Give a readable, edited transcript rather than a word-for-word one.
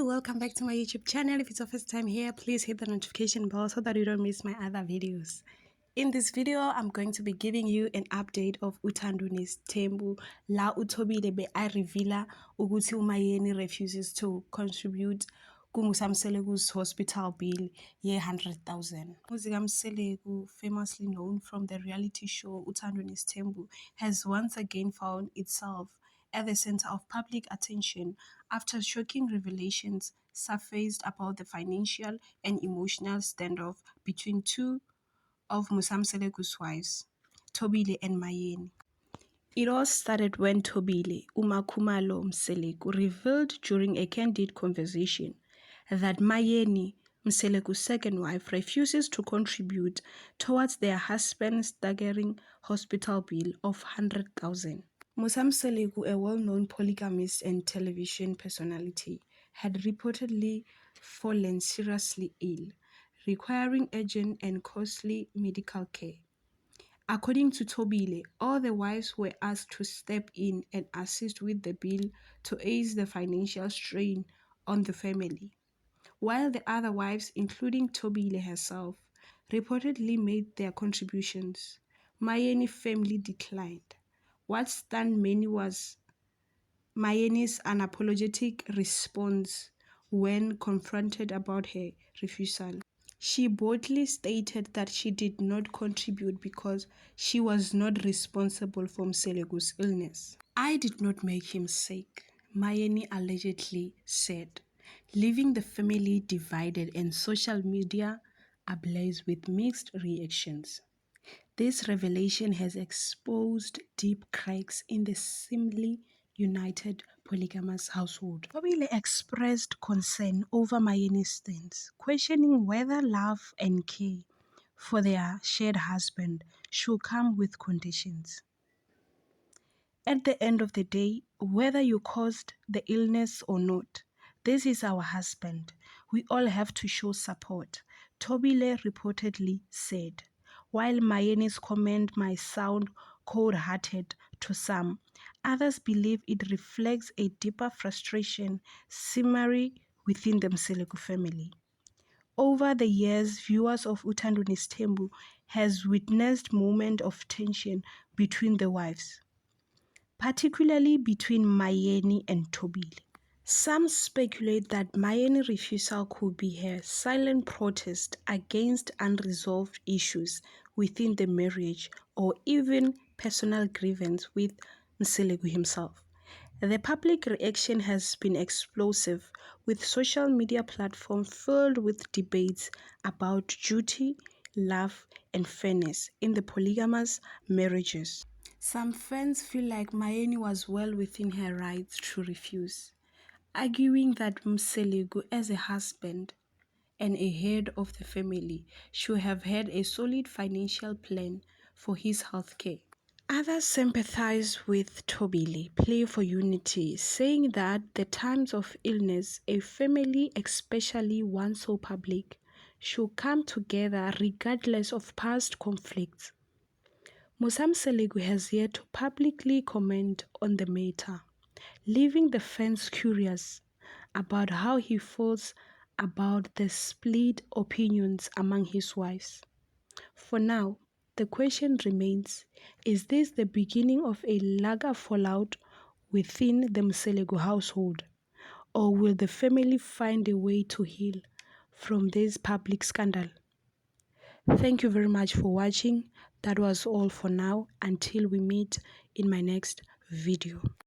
welcome back to my YouTube channel. If it's your first time here, please hit the notification bell so that you don't miss my other videos. In this video, I'm going to be giving you an update of Uthando Nesithembu la uThobile be a reveala ukuthi uMayeni refuses to contribute kuMusamselegu's hospital bill ye 100,000. Muzikamseleku, famously known from the reality show Uthando Nesithembu, has once again found itself at the center of public attention after shocking revelations surfaced about the financial and emotional standoff between two of Musamselegu's wives, Thobile and Mayeni. It all started when Thobile, uMakhumalo Mseleku, revealed during a candid conversation that Mayeni, Mselegu's second wife, refuses to contribute towards their husband's staggering hospital bill of 100,000. Musamseleku, a well-known polygamist and television personality, had reportedly fallen seriously ill, requiring urgent and costly medical care. According to Thobile, all the wives were asked to step in and assist with the bill to ease the financial strain on the family, while the other wives, including Thobile herself, reportedly made their contributions. Mayeni family declined. What stunned many was Mayeni's unapologetic response when confronted about her refusal. She boldly stated that she did not contribute because she was not responsible for Mselegu's illness. "I did not make him sick," Mayeni allegedly said, leaving the family divided and social media ablaze with mixed reactions. This revelation has exposed deep cracks in the seemingly united polygamous household. Thobile expressed concern over Mayeni's stance, questioning whether love and care for their shared husband should come with conditions. "At the end of the day, whether you caused the illness or not, this is our husband. We all have to show support," Thobile reportedly said. While Mayeni's comment might sound cold-hearted to some, others believe it reflects a deeper frustration simmering within the Mseleku family. Over the years, viewers of Uthando Nesithembu has witnessed moments of tension between the wives, particularly between Mayeni and Thobile. Some speculate that Mayeni's refusal could be her silent protest against unresolved issues within the marriage or even personal grievance with Mseleku himself. The public reaction has been explosive, with social media platforms filled with debates about duty, love, and fairness in the polygamous marriages. Some fans feel like Mayeni was well within her rights to refuse, arguing that Mseleku, as a husband and a head of the family, should have had a solid financial plan for his health care. Others sympathize with Thobile, plea for unity, saying that the times of illness, a family, especially one so public, should come together regardless of past conflicts. Musamseleku has yet to publicly comment on the matter, leaving the fans curious about how he feels about the split opinions among his wives. For now, the question remains, is this the beginning of a larger fallout within the Mseleku household, or will the family find a way to heal from this public scandal? Thank you very much for watching. That was all for now. Until we meet in my next video.